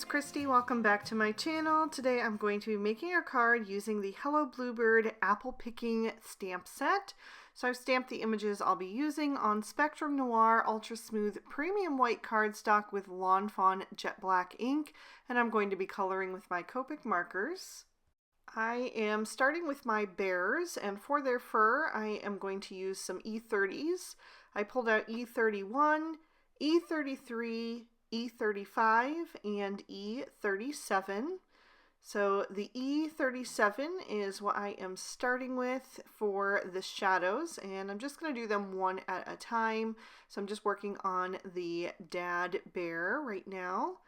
it's Christy. Welcome back to my channel. Today I'm going to be making a card using the Hello Bluebird apple picking stamp set. So I've stamped the images I'll be using on Spectrum Noir Ultra Smooth Premium White cardstock with Lawn Fawn Jet Black ink, and I'm going to be coloring with my Copic markers. I am starting with my bears, and for their fur I am going to use some E30s. I pulled out E31, E33, E35, and E37. So the E37 is what I am starting with for the shadows, and I'm just going to do them one at a time. So I'm just working on the dad bear right now.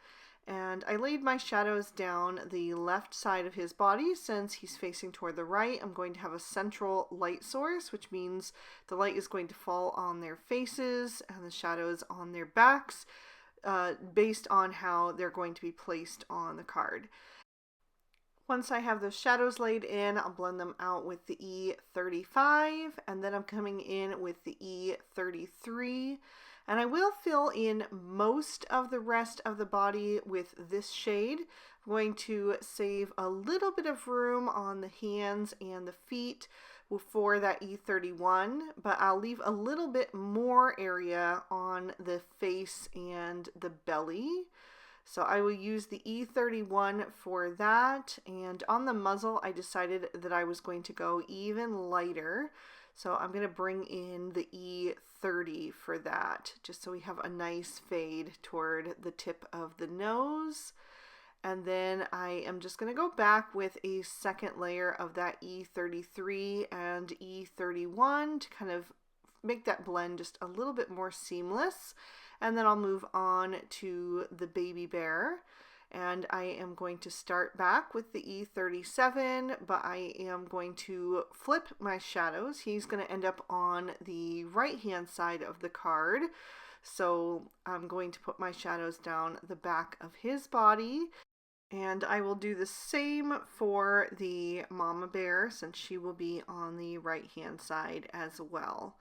And I laid my shadows down the left side of his body since he's facing toward the right. I'm going to have a central light source, which means the light is going to fall on their faces and the shadows on their backs, based on how they're going to be placed on the card. Once I have those shadows laid in, I'll blend them out with the E35, and then I'm coming in with the E33. And I will fill in most of the rest of the body with this shade. I'm going to save a little bit of room on the hands and the feet for that E31, but I'll leave a little bit more area on the face and the belly. So I will use the E31 for that, and on the muzzle I decided that I was going to go even lighter. So I'm going to bring in the E30 for that, just so we have a nice fade toward the tip of the nose. And then I am just going to go back with a second layer of that E33 and E31 to kind of make that blend just a little bit more seamless. And then I'll move on to the baby bear. And I am going to start back with the E37, but I am going to flip my shadows. He's going to end up on the right-hand side of the card. So I'm going to put my shadows down the back of his body. And I will do the same for the mama bear since she will be on the right-hand side as well.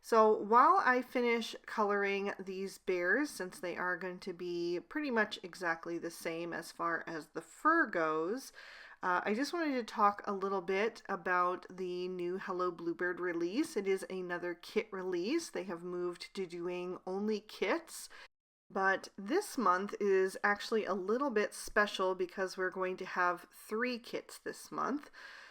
So while I finish coloring these bears, since they are going to be pretty much exactly the same as far as the fur goes, I just wanted to talk a little bit about the new Hello Bluebird release. It is another kit release. They have moved to doing only kits, but this month is actually a little bit special because we're going to have 3 kits this month.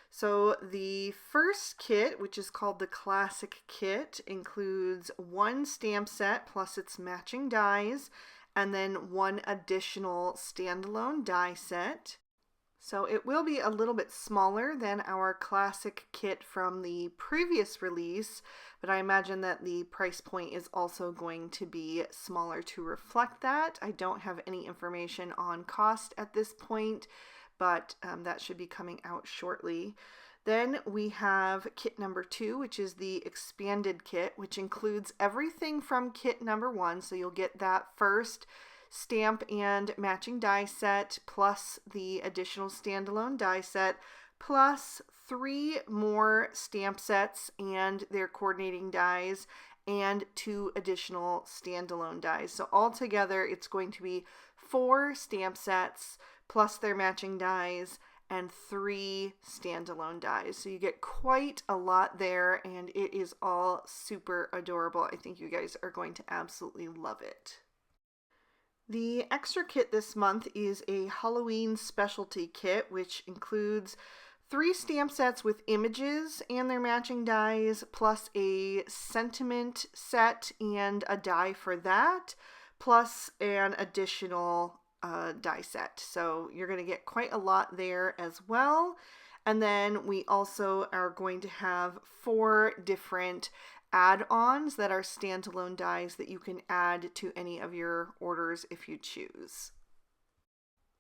So the first kit, which is called the Classic Kit, includes 1 stamp set plus its matching dies, and then 1 additional standalone die set. So it will be a little bit smaller than our Classic Kit from the previous release, but I imagine that the price point is also going to be smaller to reflect that. I don't have any information on cost at this point, but that should be coming out shortly. Then we have kit number 2, which is the expanded kit, which includes everything from kit number 1. So you'll get that first stamp and matching die set, plus the additional standalone die set, plus 3 more stamp sets and their coordinating dies, and 2 additional standalone dies. So altogether it's going to be 4 stamp sets plus their matching dies and 3 standalone dies. So you get quite a lot there, and it is all super adorable. I think you guys are going to absolutely love it. The extra kit this month is a Halloween specialty kit, which includes 3 stamp sets with images and their matching dies, plus a sentiment set and a die for that, plus an additional die set. So you're going to get quite a lot there as well. And then we also are going to have 4 different add-ons that are standalone dies that you can add to any of your orders if you choose.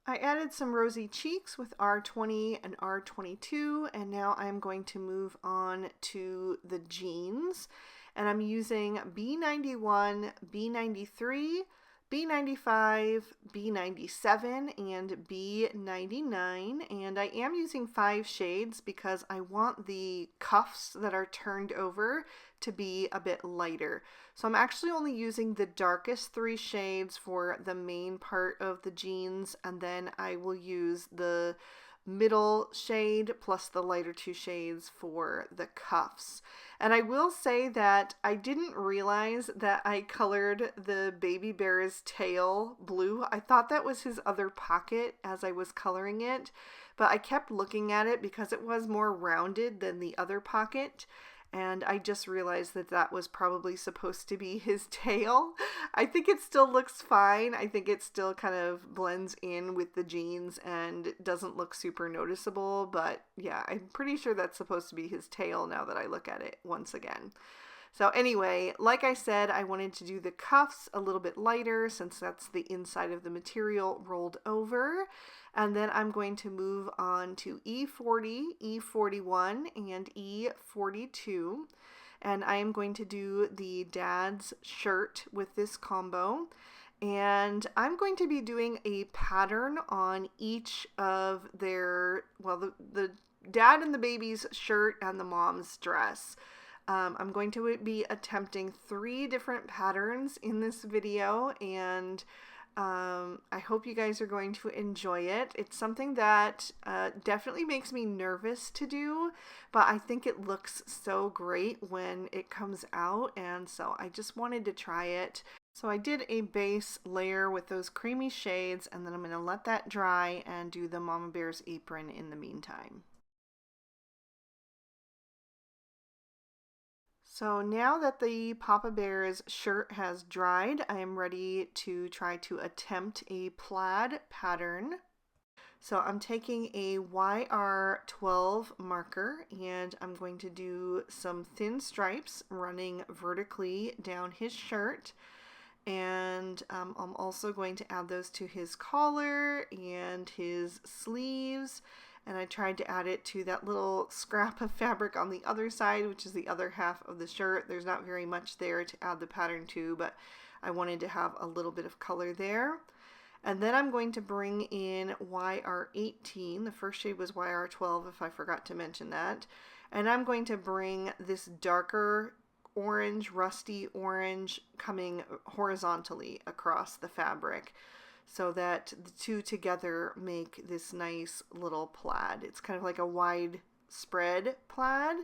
I added some rosy cheeks with R20 and R22, and now I'm going to move on to the jeans. And I'm using B91, B93, B95, B97, and B99, and I am using 5 shades because I want the cuffs that are turned over to be a bit lighter. So I'm actually only using the darkest 3 shades for the main part of the jeans, and then I will use the middle shade plus the lighter 2 shades for the cuffs. And I will say that I didn't realize that I colored the baby bear's tail blue. I thought that was his other pocket as I was coloring it, but I kept looking at it because it was more rounded than the other pocket. And I just realized that that was probably supposed to be his tail. I think it still looks fine. I think it still kind of blends in with the jeans and doesn't look super noticeable. But yeah, I'm pretty sure that's supposed to be his tail now that I look at it once again. So anyway, like I said, I wanted to do the cuffs a little bit lighter since that's the inside of the material rolled over. And then I'm going to move on to E40, E41, and E42. And I am going to do the dad's shirt with this combo. And I'm going to be doing a pattern on each of their, well, the dad and the baby's shirt and the mom's dress. I'm going to be attempting 3 different patterns in this video, and I hope you guys are going to enjoy it. It's something that definitely makes me nervous to do, but I think it looks so great when it comes out, and so I just wanted to try it. So I did a base layer with those creamy shades, and then I'm going to let that dry and do the Mama Bear's apron in the meantime. So now that the Papa Bear's shirt has dried, I am ready to try to attempt a plaid pattern. So I'm taking a YR12 marker and I'm going to do some thin stripes running vertically down his shirt. And I'm also going to add those to his collar and his sleeves. And I tried to add it to that little scrap of fabric on the other side, which is the other half of the shirt. There's not very much there to add the pattern to, but I wanted to have a little bit of color there. And then I'm going to bring in YR18. The first shade was YR12, if I forgot to mention that. And I'm going to bring this darker orange, rusty orange, coming horizontally across the fabric, so that the two together make this nice little plaid. It's kind of like a wide spread plaid,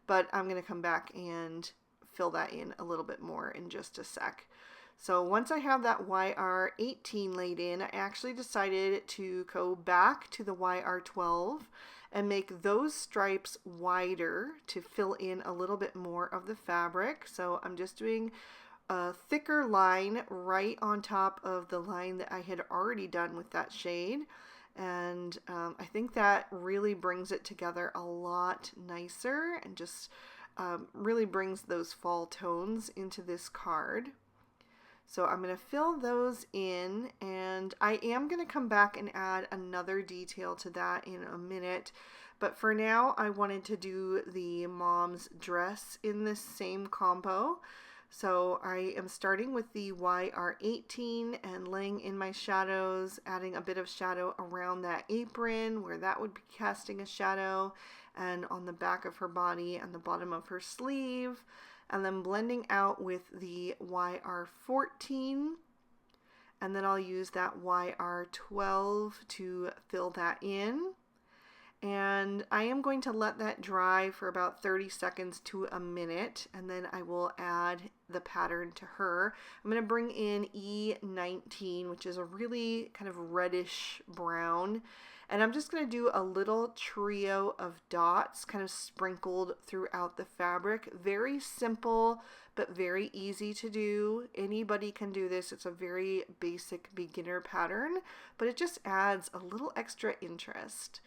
but I'm going to come back and fill that in a little bit more in just a sec. So once I have that YR18 laid in, I actually decided to go back to the YR12 and make those stripes wider to fill in a little bit more of the fabric. So I'm just doing a thicker line right on top of the line that I had already done with that shade, and I think that really brings it together a lot nicer and just really brings those fall tones into this card. So I'm going to fill those in, and I am going to come back and add another detail to that in a minute. But for now, I wanted to do the mom's dress in this same combo. So I am starting with the YR18 and laying in my shadows, adding a bit of shadow around that apron where that would be casting a shadow, and on the back of her body and the bottom of her sleeve, and then blending out with the YR14, and then I'll use that YR12 to fill that in. And I am going to let that dry for about 30 seconds to a minute, and then I will add the pattern to her. I'm going to bring in E19, which is a really kind of reddish brown, and I'm just going to do a little trio of dots kind of sprinkled throughout the fabric. Very simple, but very easy to do. Anybody can do this. It's a very basic beginner pattern, but it just adds a little extra interest.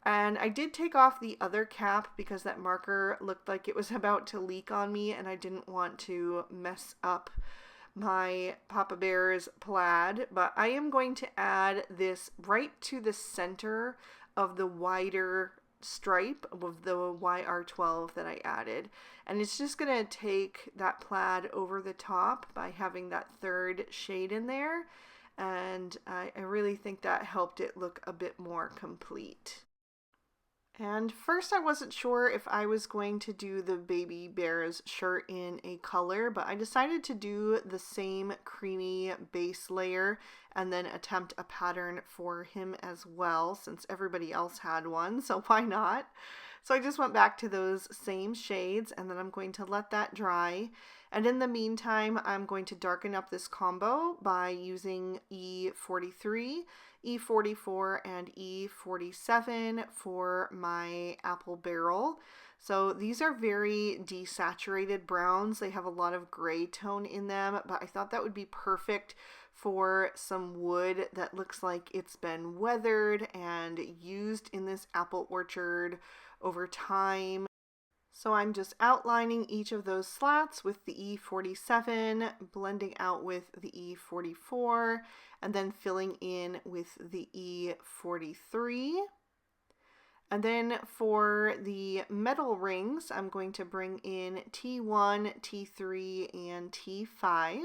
And I did take off the other cap because that marker looked like it was about to leak on me, and I didn't want to mess up my Papa Bear's plaid. But I am going to add this right to the center of the wider stripe of the YR12 that I added. And it's just going to take that plaid over the top by having that third shade in there. And I really think that helped it look a bit more complete. And first I wasn't sure if I was going to do the baby bear's shirt in a color, but I decided to do the same creamy base layer and then attempt a pattern for him as well, since everybody else had one, so why not? So I just went back to those same shades, and then I'm going to let that dry. And in the meantime, I'm going to darken up this combo by using E43, E44, and E47 for my apple barrel. So these are very desaturated browns. They have a lot of gray tone in them, but I thought that would be perfect for some wood that looks like it's been weathered and used in this apple orchard over time. So I'm just outlining each of those slats with the E47, blending out with the E44, and then filling in with the E43. And then for the metal rings, I'm going to bring in T1, T3, and T5.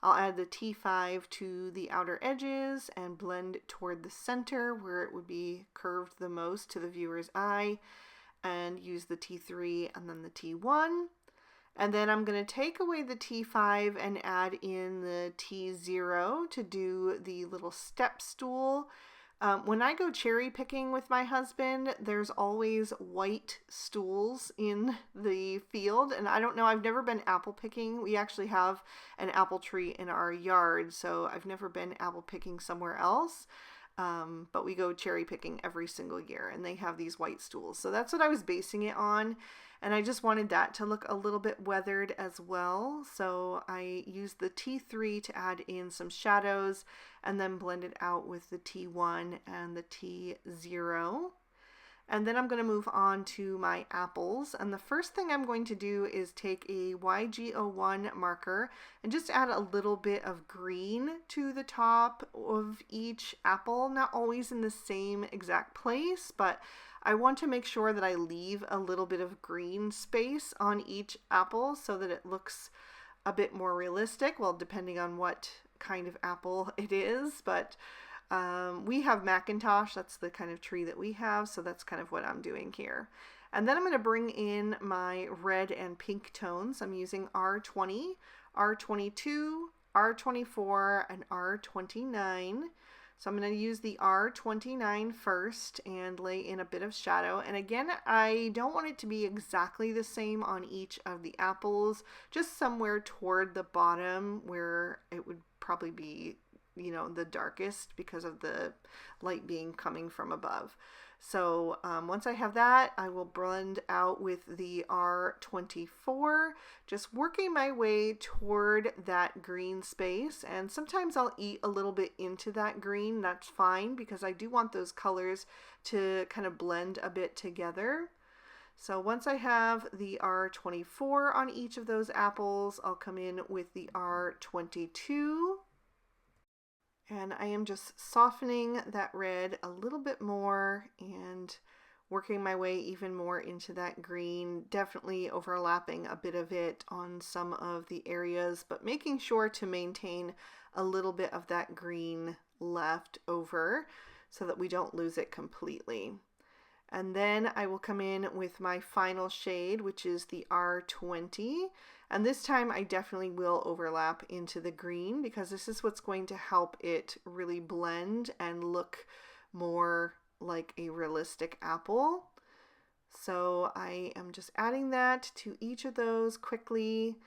I'll add the T5 to the outer edges and blend toward the center where it would be curved the most to the viewer's eye, and use the T3 and then the T1. And then I'm going to take away the T5 and add in the T0 to do the little step stool. When I go cherry picking with my husband, there's always white stools in the field, and I don't know, I've never been apple picking. We actually have an apple tree in our yard, so I've never been apple picking somewhere else. But we go cherry picking every single year, and they have these white stools. So that's what I was basing it on, and I just wanted that to look a little bit weathered as well. So I used the T3 to add in some shadows and then blend it out with the T1 and the T0. And then I'm going to move on to my apples. And the first thing I'm going to do is take a YG01 marker and just add a little bit of green to the top of each apple. Not always in the same exact place, but I want to make sure that I leave a little bit of green space on each apple so that it looks a bit more realistic. Well, depending on what kind of apple it is, but we have Macintosh, that's the kind of tree that we have, so that's kind of what I'm doing here. And then I'm going to bring in my red and pink tones. I'm using R20, R22, R24, and R29. So I'm going to use the R29 first and lay in a bit of shadow. And again, I don't want it to be exactly the same on each of the apples, just somewhere toward the bottom where it would probably be, you know, the darkest because of the light being coming from above. So once I have that, I will blend out with the R24, just working my way toward that green space. And sometimes I'll eat a little bit into that green. That's fine because I do want those colors to kind of blend a bit together. So once I have the R24 on each of those apples, I'll come in with the R22. And I am just softening that red a little bit more and working my way even more into that green, definitely overlapping a bit of it on some of the areas, but making sure to maintain a little bit of that green left over so that we don't lose it completely. And then I will come in with my final shade, which is the R20. And this time I definitely will overlap into the green because this is what's going to help it really blend and look more like a realistic apple. So I am just adding that to each of those quickly.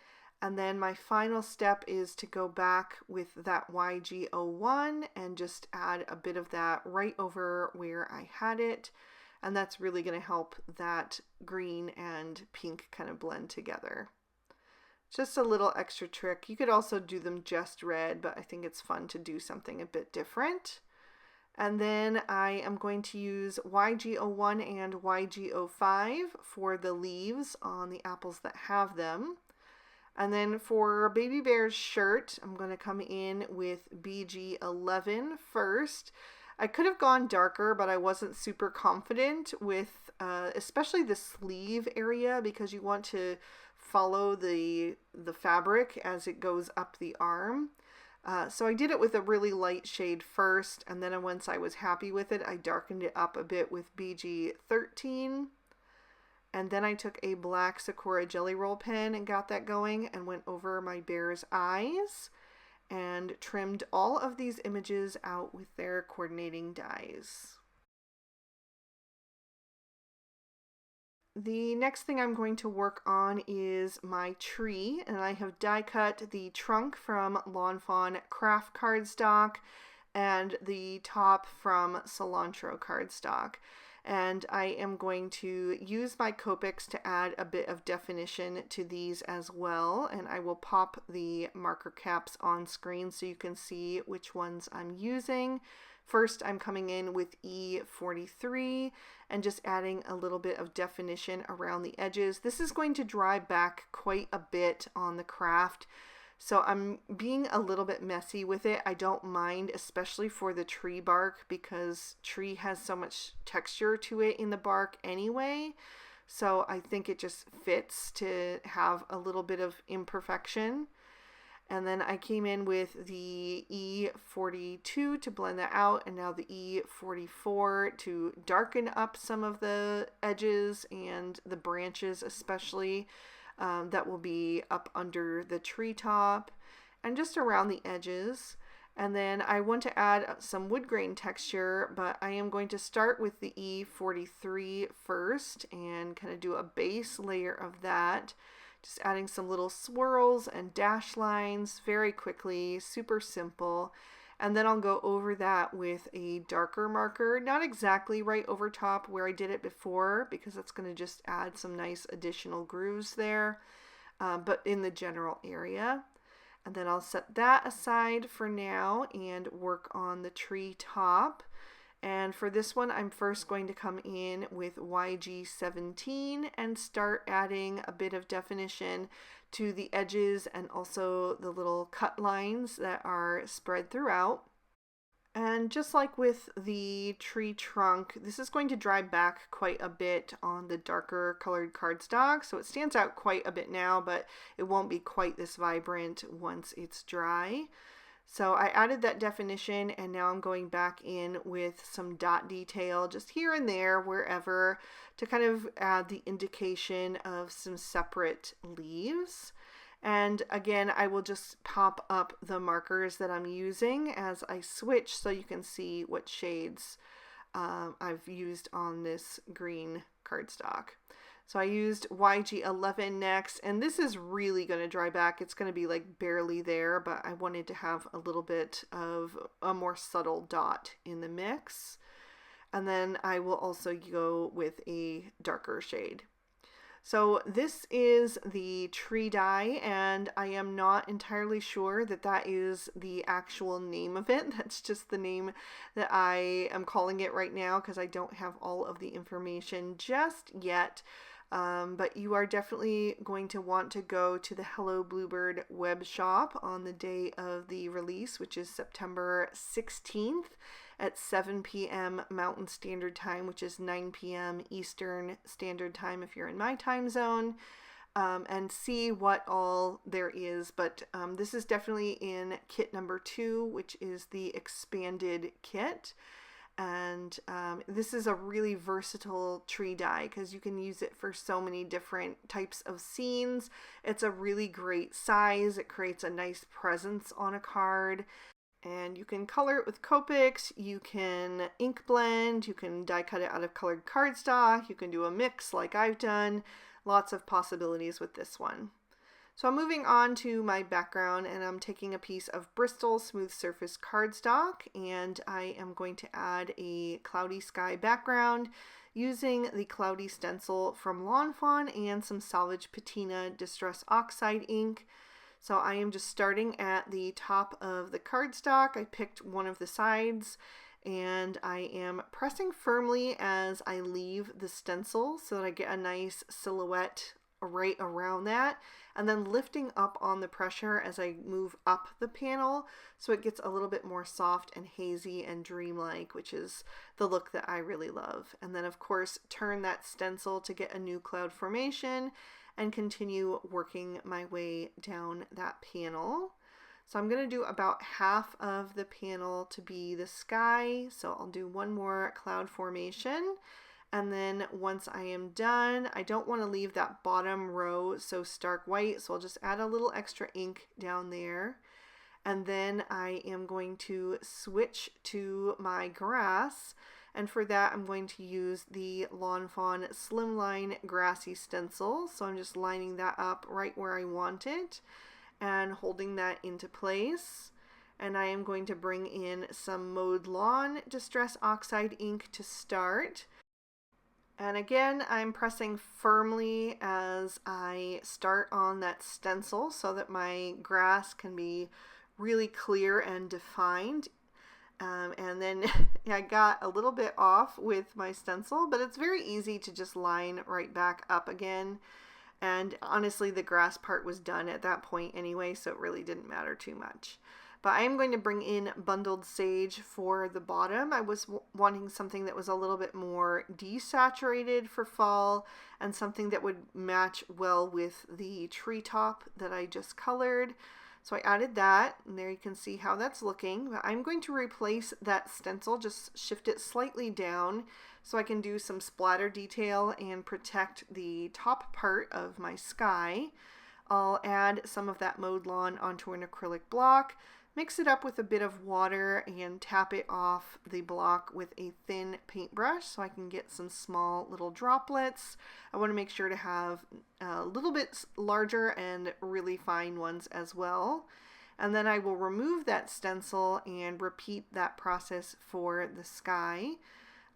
And then my final step is to go back with that YG01 and just add a bit of that right over where I had it. And that's really going to help that green and pink kind of blend together. Just a little extra trick. You could also do them just red, but I think it's fun to do something a bit different. And then I am going to use YG01 and YG05 for the leaves on the apples that have them. And then for Baby Bear's shirt, I'm going to come in with BG11 first. I could have gone darker, but I wasn't super confident with especially the sleeve area, because you want to follow the fabric as it goes up the arm. So I did it with a really light shade first, and then once I was happy with it, I darkened it up a bit with BG13. And then I took a black Sakura Jelly Roll pen and got that going and went over my bear's eyes and trimmed all of these images out with their coordinating dies. The next thing I'm going to work on is my tree, and I have die cut the trunk from Lawn Fawn craft cardstock and the top from cilantro cardstock. And I am going to use my Copics to add a bit of definition to these as well, and I will pop the marker caps on screen so you can see which ones I'm using. First, I'm coming in with E43 and just adding a little bit of definition around the edges. This is going to dry back quite a bit on the craft, so I'm being a little bit messy with it. I don't mind, especially for the tree bark, because tree has so much texture to it in the bark anyway. So I think it just fits to have a little bit of imperfection. And then I came in with the E42 to blend that out, and now the E44 to darken up some of the edges and the branches especially. That will be up under the treetop and just around the edges. And then I want to add some wood grain texture, but I am going to start with the E43 first and kind of do a base layer of that. Just adding some little swirls and dash lines very quickly, super simple. And then I'll go over that with a darker marker, not exactly right over top where I did it before, because that's going to just add some nice additional grooves there, but in the general area. And then I'll set that aside for now and work on the tree top. And for this one, I'm first going to come in with YG17 and start adding a bit of definition to the edges and also the little cut lines that are spread throughout. And just like with the tree trunk, this is going to dry back quite a bit on the darker colored cardstock, so it stands out quite a bit now, but it won't be quite this vibrant once it's dry. So I added that definition, and now I'm going back in with some dot detail just here and there, wherever, to kind of add the indication of some separate leaves. And again, I will just pop up the markers that I'm using as I switch so you can see what shades I've used on this green cardstock. So I used YG11 next, and this is really going to dry back. It's going to be like barely there, but I wanted to have a little bit of a more subtle dot in the mix. And then I will also go with a darker shade. So this is the tree die, and I am not entirely sure that that is the actual name of it. That's just the name that I am calling it right now because I don't have all of the information just yet. But you are definitely going to want to go to the Hello Bluebird web shop on the day of the release, which is September 16th at 7 p.m. Mountain Standard Time, which is 9 p.m. Eastern Standard Time if you're in my time zone, and see what all there is. But this is definitely in kit number 2, which is the expanded kit. And this is a really versatile tree die because you can use it for so many different types of scenes. It's a really great size. It creates a nice presence on a card. And you can color it with Copics, you can ink blend, you can die cut it out of colored cardstock, you can do a mix like I've done. Lots of possibilities with this one. So I'm moving on to my background, and I'm taking a piece of Bristol smooth surface cardstock, and I am going to add a cloudy sky background using the cloudy stencil from Lawn Fawn and some Salvage Patina Distress Oxide ink. So I am just starting at the top of the cardstock. I picked one of the sides, and I am pressing firmly as I leave the stencil so that I get a nice silhouette right around that, and then lifting up on the pressure as I move up the panel so it gets a little bit more soft and hazy and dreamlike, which is the look that I really love. And then of course turn that stencil to get a new cloud formation and continue working my way down that panel. So I'm going to do about half of the panel to be the sky, so I'll do one more cloud formation. And then once I am done, I don't want to leave that bottom row so stark white, so I'll just add a little extra ink down there. And then I am going to switch to my grass, and for that I'm going to use the Lawn Fawn Slimline Grassy Stencil. So I'm just lining that up right where I want it and holding that into place. And I am going to bring in some Mowed Lawn Distress Oxide ink to start. And again, I'm pressing firmly as I start on that stencil so that my grass can be really clear and defined. And then I got a little bit off with my stencil, but it's very easy to just line right back up again. And honestly, the grass part was done at that point anyway, so it really didn't matter too much. But I am going to bring in Bundled Sage for the bottom. I was wanting something that was a little bit more desaturated for fall and something that would match well with the treetop that I just colored. So I added that, and there you can see how that's looking. But I'm going to replace that stencil, just shift it slightly down so I can do some splatter detail and protect the top part of my sky. I'll add some of that mowed lawn onto an acrylic block, mix it up with a bit of water, and tap it off the block with a thin paintbrush so I can get some small little droplets. I want to make sure to have a little bit larger and really fine ones as well. And then I will remove that stencil and repeat that process for the sky.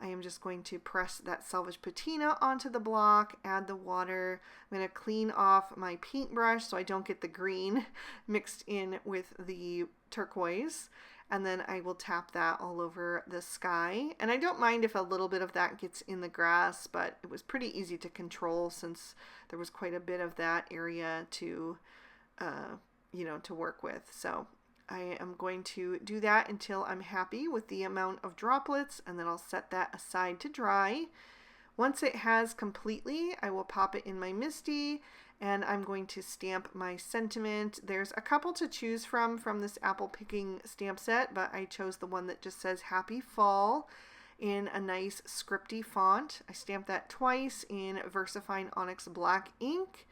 I am just going to press that selvage patina onto the block, add the water. I'm going to clean off my paintbrush so I don't get the green mixed in with the turquoise. And then I will tap that all over the sky. And I don't mind if a little bit of that gets in the grass, but it was pretty easy to control since there was quite a bit of that area to, to work with. So I am going to do that until I'm happy with the amount of droplets, and then I'll set that aside to dry. Once it has completely, I will pop it in my MISTI, and I'm going to stamp my sentiment. There's a couple to choose from this apple picking stamp set, but I chose the one that just says Happy Fall in a nice scripty font. I stamped that twice in VersaFine Onyx Black ink.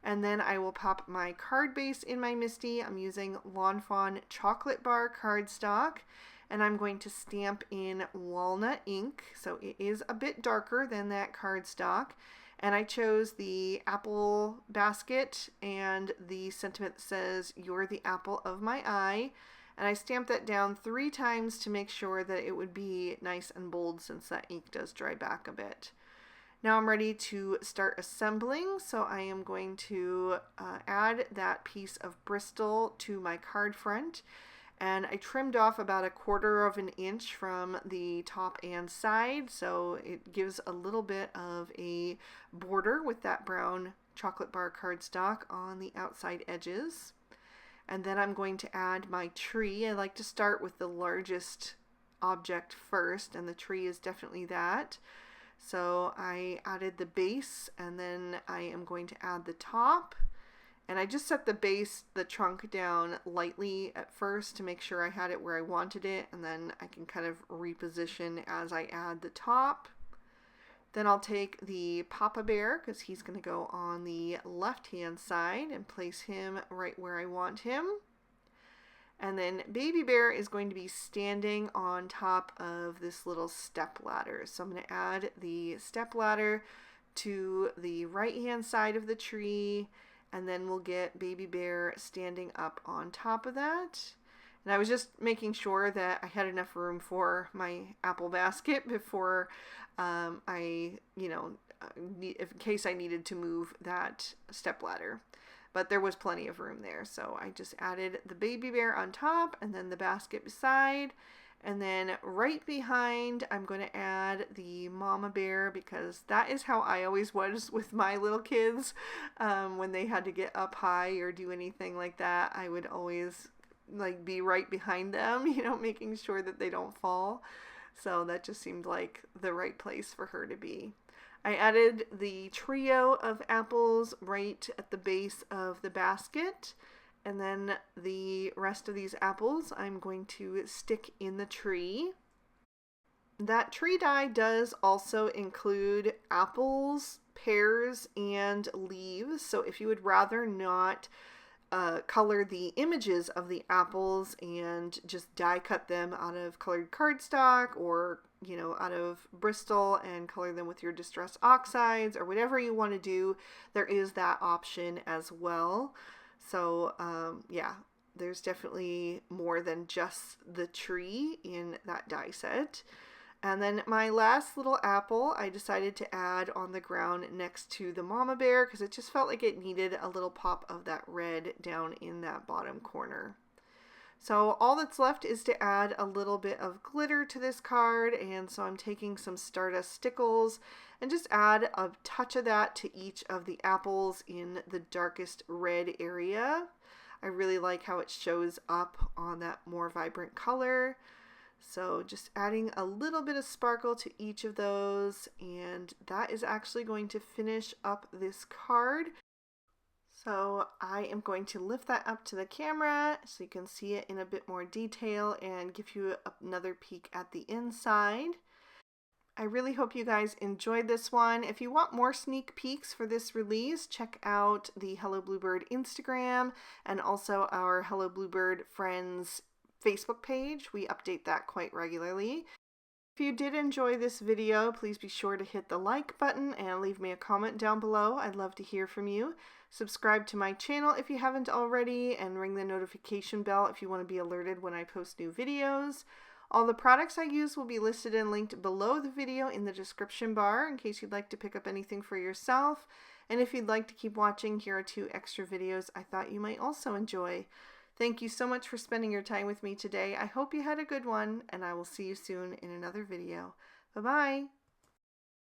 And then I will pop my card base in my MISTI. I'm using Lawn Fawn Chocolate Bar cardstock, and I'm going to stamp in walnut ink, so it is a bit darker than that cardstock. And I chose the apple basket and the sentiment that says, "You're the apple of my eye." And I stamped that down 3 times to make sure that it would be nice and bold since that ink does dry back a bit. Now I'm ready to start assembling, so I am going to add that piece of Bristol to my card front, and I trimmed off about 1/4 of an inch from the top and side, so it gives a little bit of a border with that brown chocolate bar cardstock on the outside edges. And then I'm going to add my tree. I like to start with the largest object first, and the tree is definitely that. So I added the base, and then I am going to add the top. And I just set the base, the trunk down lightly at first to make sure I had it where I wanted it, and then I can kind of reposition as I add the top. Then I'll take the Papa Bear, because he's going to go on the left-hand side, and place him right where I want him. And then Baby Bear is going to be standing on top of this little step ladder. So I'm going to add the step ladder to the right-hand side of the tree, and then we'll get Baby Bear standing up on top of that. And I was just making sure that I had enough room for my apple basket before in case I needed to move that step ladder. But there was plenty of room there, so I just added the Baby Bear on top and then the basket beside. And then right behind, I'm going to add the mama bear, because that is how I always was with my little kids. When they had to get up high or do anything like that, I would always like be right behind them, you know, making sure that they don't fall. So that just seemed like the right place for her to be. I added the trio of apples right at the base of the basket. And then the rest of these apples I'm going to stick in the tree. That tree die does also include apples, pears, and leaves. So if you would rather not color the images of the apples and just die cut them out of colored cardstock, or you know, out of Bristol and color them with your distress oxides, or whatever you want to do, there is that option as well. So yeah, there's definitely more than just the tree in that die set. And then my last little apple, I decided to add on the ground next to the mama bear, because it just felt like it needed a little pop of that red down in that bottom corner. So all that's left is to add a little bit of glitter to this card, and so I'm taking some Stardust Stickles and just add a touch of that to each of the apples in the darkest red area. I really like how it shows up on that more vibrant color. So just adding a little bit of sparkle to each of those, and that is actually going to finish up this card. So I am going to lift that up to the camera so you can see it in a bit more detail and give you another peek at the inside. I really hope you guys enjoyed this one. If you want more sneak peeks for this release, check out the Hello Bluebird Instagram and also our Hello Bluebird Friends Facebook page. We update that quite regularly. If you did enjoy this video, please be sure to hit the like button and leave me a comment down below. I'd love to hear from you. Subscribe to my channel if you haven't already, and ring the notification bell if you want to be alerted when I post new videos. All the products I use will be listed and linked below the video in the description bar in case you'd like to pick up anything for yourself. And if you'd like to keep watching, here are 2 extra videos I thought you might also enjoy. Thank you so much for spending your time with me today. I hope you had a good one, and I will see you soon in another video. Bye-bye!